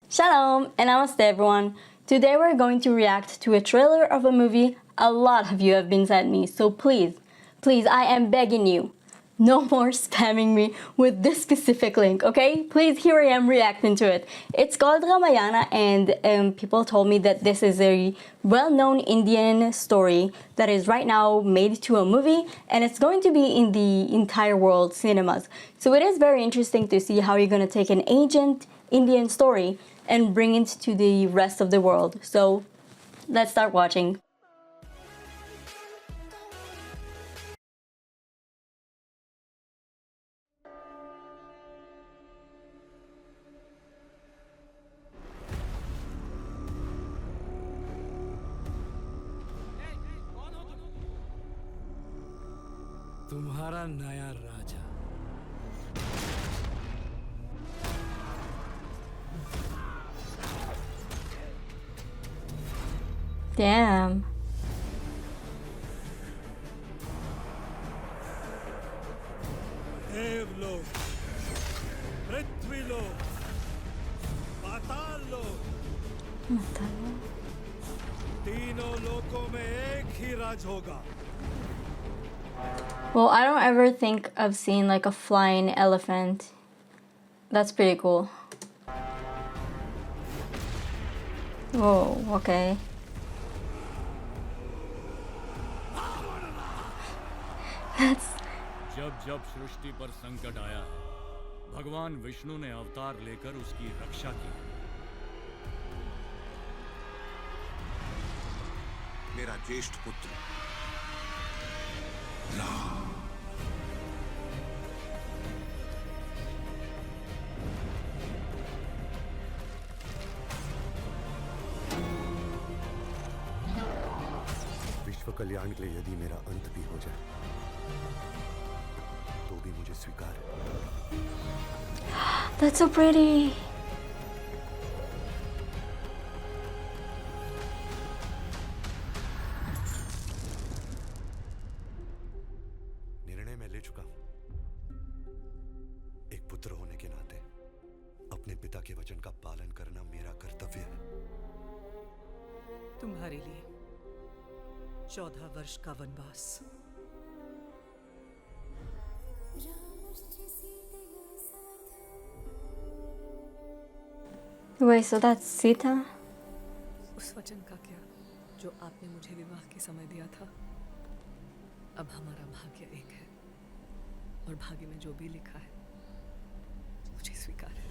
Shalom and namaste everyone. Today we're going to react to a trailer of a movie a lot of you have been sent me, so please, I am begging you, no more spamming me with this specific link, okay? Please, here I am reacting to it. It's called Ramayana and people told me that this is a well-known Indian story that is right now made to a movie and it's going to be in the entire world cinemas. So it is very interesting to see how you're going to take an ancient Indian story and bring it to the rest of the world. So let's start watching. तुम्हारा नया राजा। Damn. देवलोक, पृथ्वीलोक, पाताललोक, तीनों लोकों में एक ही राज होगा। Well, I don't ever think of seeing like a flying elephant. That's pretty cool. Whoa, okay. That's... जब जब सृष्टि पर संकट आया है, भगवान विष्णु ने अवतार लेकर उसकी रक्षा की। मेरा ज्येष्ठ पुत्र राम। विश्व कल्याण के लिए यदि मेरा अंत भी हो जाए तो भी मुझे स्वीकार है। That's so pretty. निर्णय मैं ले चुका हूं। एक पुत्र होने के नाते अपने पिता के वचन का पालन करना मेरा कर्तव्य है। तुम्हारे लिए 14 वर्ष का वनवास। Wait, so that's Sita? उस वचन का क्या जो आपने मुझे विवाह के समय दिया था। अब हमारा भाग्य एक है और भाग्य में जो भी लिखा है मुझे स्वीकार है।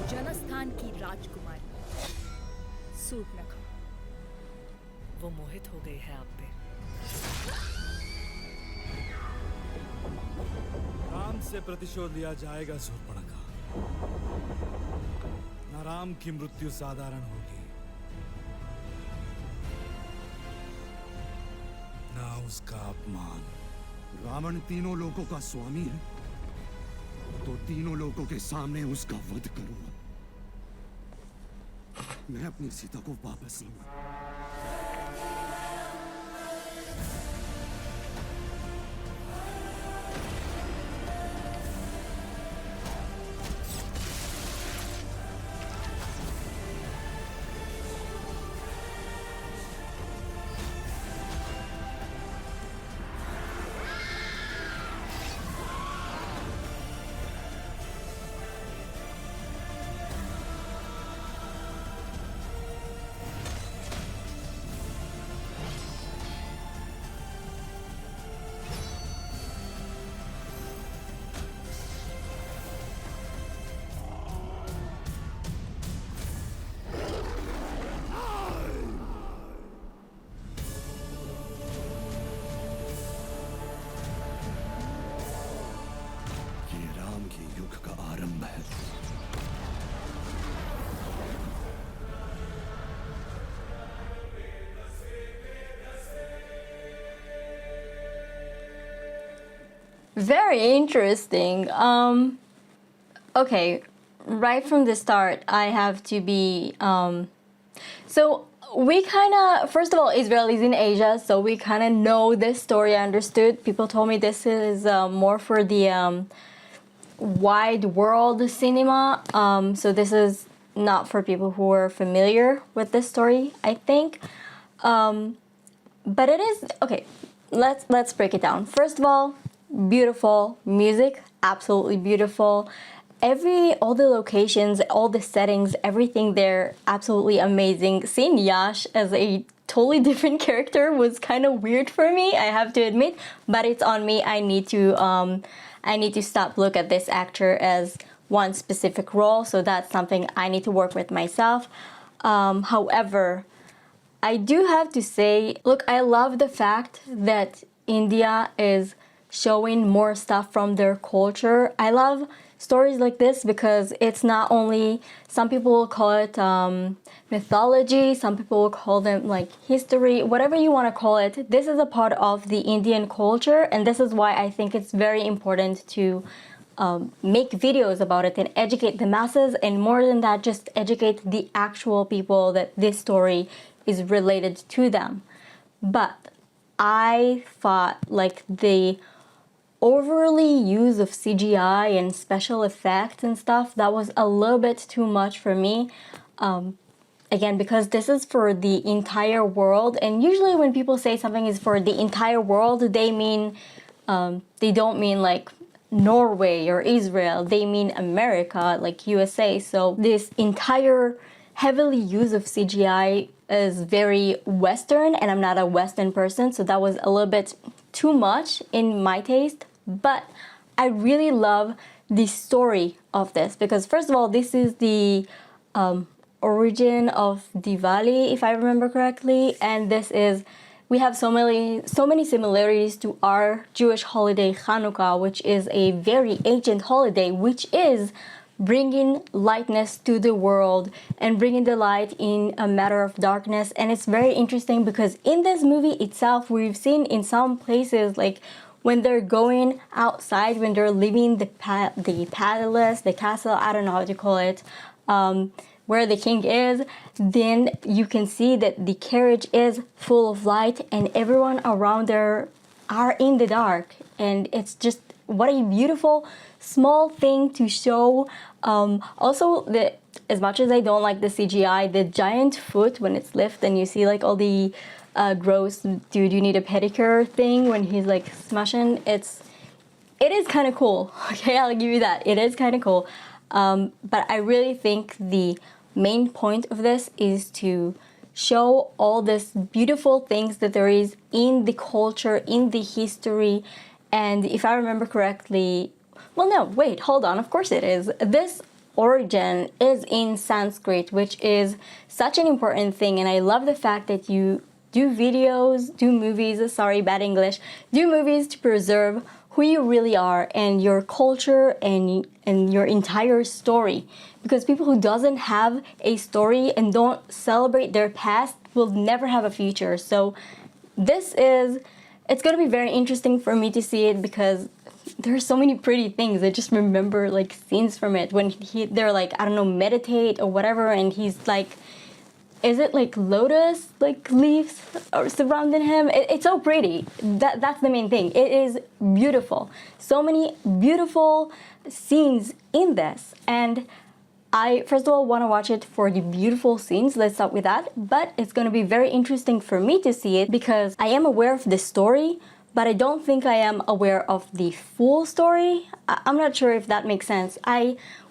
जनस्थान की राजकुमारी सूर्पनखा, वो मोहित हो गई है आप पे। राम से प्रतिशोध लिया जाएगा सूर्पणखा। न राम की मृत्यु साधारण होगी, न उसका अपमान। रावण तीनों लोकों का स्वामी है तो तीनों लोकों के सामने उसका वध करूंगा। मैं अपनी सीता को वापस लूंगा। Very interesting. Okay, right from the start, I have to be So we kind of, first of all, Israel is in Asia, so we kind of know this story. I understood. People told me this is more for the wide world cinema. So this is not for people who are familiar with this story, I think. But it is okay. Let's break it down. First of all, beautiful music, absolutely beautiful. All the locations, all the settings, everything there, absolutely amazing. Seeing Yash as a totally different character was kind of weird for me, I have to admit, but it's on me. I need to stop look at this actor as one specific role, so that's something I need to work with myself. However, I do have to say, look, I love the fact that India is showing more stuff from their culture. I love stories like this because it's not only, some people will call it mythology, some people will call them like history, whatever you want to call it. This is a part of the Indian culture, and this is why I think it's very important to make videos about it and educate the masses, and more than that, just educate the actual people that this story is related to them. But I thought like the overly use of CGI and special effects and stuff, that was a little bit too much for me. Again, because this is for the entire world, and usually when people say something is for the entire world, they mean they don't mean like Norway or Israel, they mean America, like USA. So this entire heavily use of CGI is very Western, and I'm not a Western person, so that was a little bit too much in my taste. But I really love the story of this because, first of all, this is the origin of Diwali, if I remember correctly, and we have so many similarities to our Jewish holiday Hanukkah, which is a very ancient holiday, which is bringing lightness to the world and bringing the light in a matter of darkness. And it's very interesting because in this movie itself, we've seen in some places, like when they're going outside, when they're leaving the palace, the castle, I don't know how to call it, where the king is, then you can see that the carriage is full of light and everyone around there are in the dark. And it's just, what a beautiful small thing to show. Also, as much as I don't like the CGI, the giant foot when it's lifted and you see like all the gross dude you need a pedicure thing when he's like smashing, it is kind of cool. Okay, I'll give you that. It is kind of cool. But I really think the main point of this is to show all these beautiful things that there is in the culture, in the history. And if I remember correctly, well, no, wait, hold on. Of course it is. This origin is in Sanskrit, which is such an important thing. And I love the fact that you do videos, do movies, sorry, bad English, do movies to preserve who you really are and your culture and your entire story. Because people who doesn't have a story and don't celebrate their past will never have a future. So it's going to be very interesting for me to see it because there are so many pretty things. I just remember like scenes from it when they're like, I don't know, meditate or whatever, and he's like, is it like lotus like leaves or surrounding him? It's so pretty. That's the main thing. It is beautiful. So many beautiful scenes in this, and I first of all want to watch it for the beautiful scenes. Let's start with that. But it's going to be very interesting for me to see it because I am aware of the story, but I don't think I am aware of the full story. I'm not sure if that makes sense.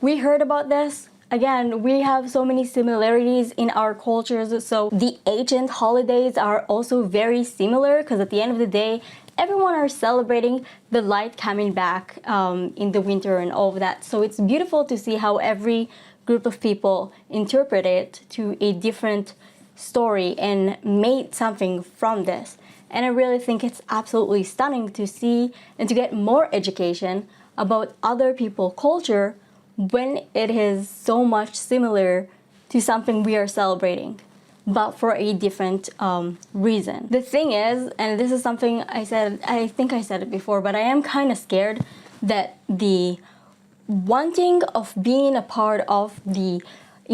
We heard about this. Again, we have so many similarities in our cultures, so the ancient holidays are also very similar because at the end of the day, everyone are celebrating the light coming back in the winter and all of that. So it's beautiful to see how every group of people interpret it to a different story and made something from this. And I really think it's absolutely stunning to see and to get more education about other people's culture when it is so much similar to something we are celebrating, but for a different reason. The thing is, and this is something I think I said it before, but I am kind of scared that the wanting of being a part of the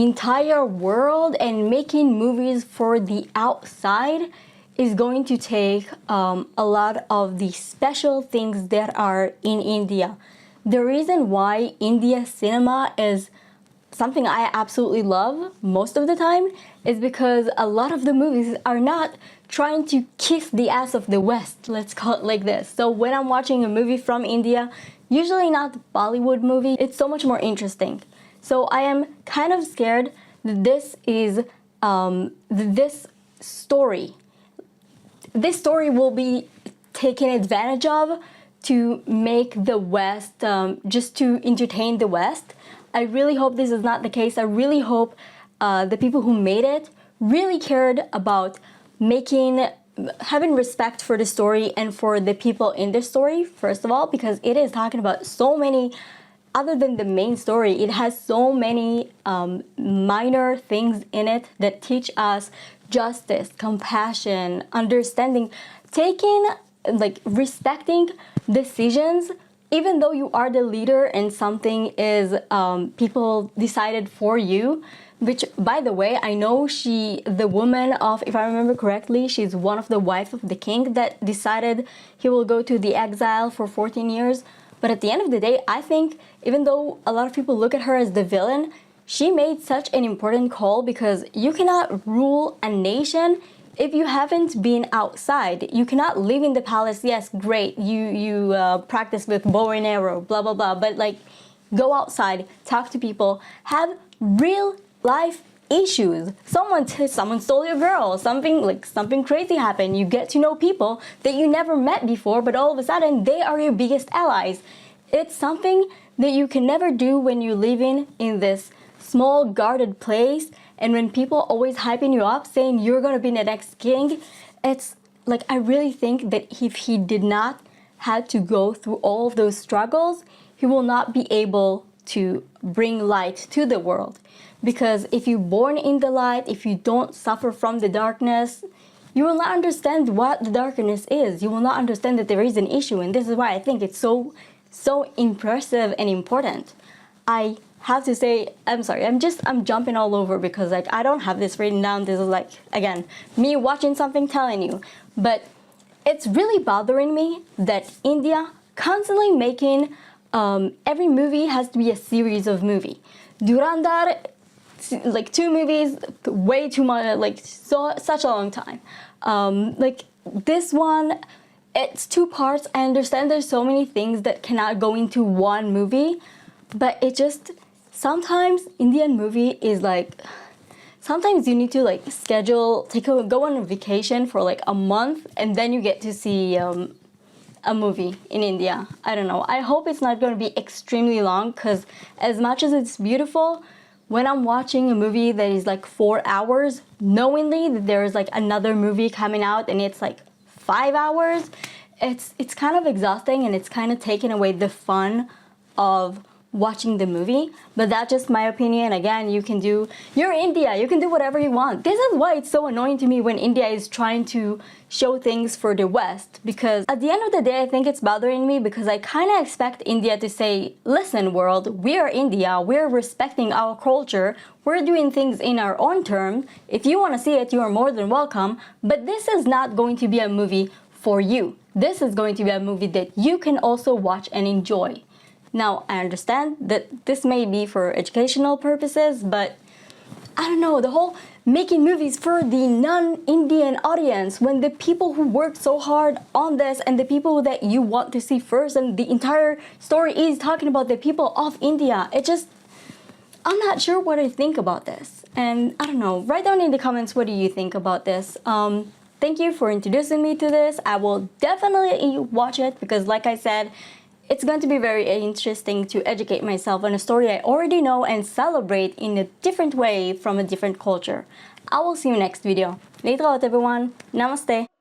entire world and making movies for the outside is going to take a lot of the special things that are in India. The reason why India cinema is something I absolutely love most of the time is because a lot of the movies are not trying to kiss the ass of the West, let's call it like this. So when I'm watching a movie from India, usually not the Bollywood movie, it's so much more interesting. So I am kind of scared that this story will be taken advantage of to make the West, just to entertain the West. I really hope this is not the case. I really hope the people who made it really cared about having respect for the story and for the people in the story, first of all, because it is talking about so many, other than the main story, it has so many minor things in it that teach us justice, compassion, understanding, respecting decisions. Even though you are the leader and something is people decided for you, which, by the way, I know the woman of, if I remember correctly, she's one of the wife of the king that decided he will go to the exile for 14 years. But at the end of the day, I think even though a lot of people look at her as the villain, she made such an important call because you cannot rule a nation if you haven't been outside. You cannot live in the palace. Yes, great. You practice with bow and arrow, blah, blah, blah. But go outside, talk to people, have real life issues. Someone stole your girl, something crazy happened. You get to know people that you never met before, but all of a sudden they are your biggest allies. It's something that you can never do when you live in this small guarded place. And when people always hyping you up, saying you're gonna be the next king, it's like, I really think that if he did not have to go through all of those struggles, he will not be able to bring light to the world. Because if you're born in the light, if you don't suffer from the darkness, you will not understand what the darkness is. You will not understand that there is an issue. And this is why I think it's so impressive and important. I have to say, I'm sorry, I'm jumping all over because I don't have this written down. This is again, me watching something telling you. But it's really bothering me that India constantly making, every movie has to be a series of movie. Durandar, 2 movies, way too much, such a long time. This one, it's 2 parts. I understand there's so many things that cannot go into one movie, but it just, sometimes Indian movie is sometimes you need to go on a vacation for a month and then you get to see a movie in India. I don't know. I hope it's not going to be extremely long because as much as it's beautiful, when I'm watching a movie that is 4 hours, knowingly that there is another movie coming out and it's 5 hours, it's kind of exhausting and it's kind of taking away the fun of watching the movie. But that's just my opinion. Again, you're India, you can do whatever you want. This is why it's so annoying to me when India is trying to show things for the West, because at the end of the day, I think it's bothering me because I kind of expect India to say, listen world, we are India, we're respecting our culture, we're doing things in our own terms. If you want to see it, you are more than welcome, but this is not going to be a movie for you. This is going to be a movie that you can also watch and enjoy. Now, I understand that this may be for educational purposes, but I don't know, the whole making movies for the non-Indian audience when the people who worked so hard on this and the people that you want to see first and the entire story is talking about the people of India. I'm not sure what I think about this. And I don't know, write down in the comments what do you think about this. Thank you for introducing me to this. I will definitely watch it because like I said, it's going to be very interesting to educate myself on a story I already know and celebrate in a different way from a different culture. I will see you next video. להתראות everyone. Namaste.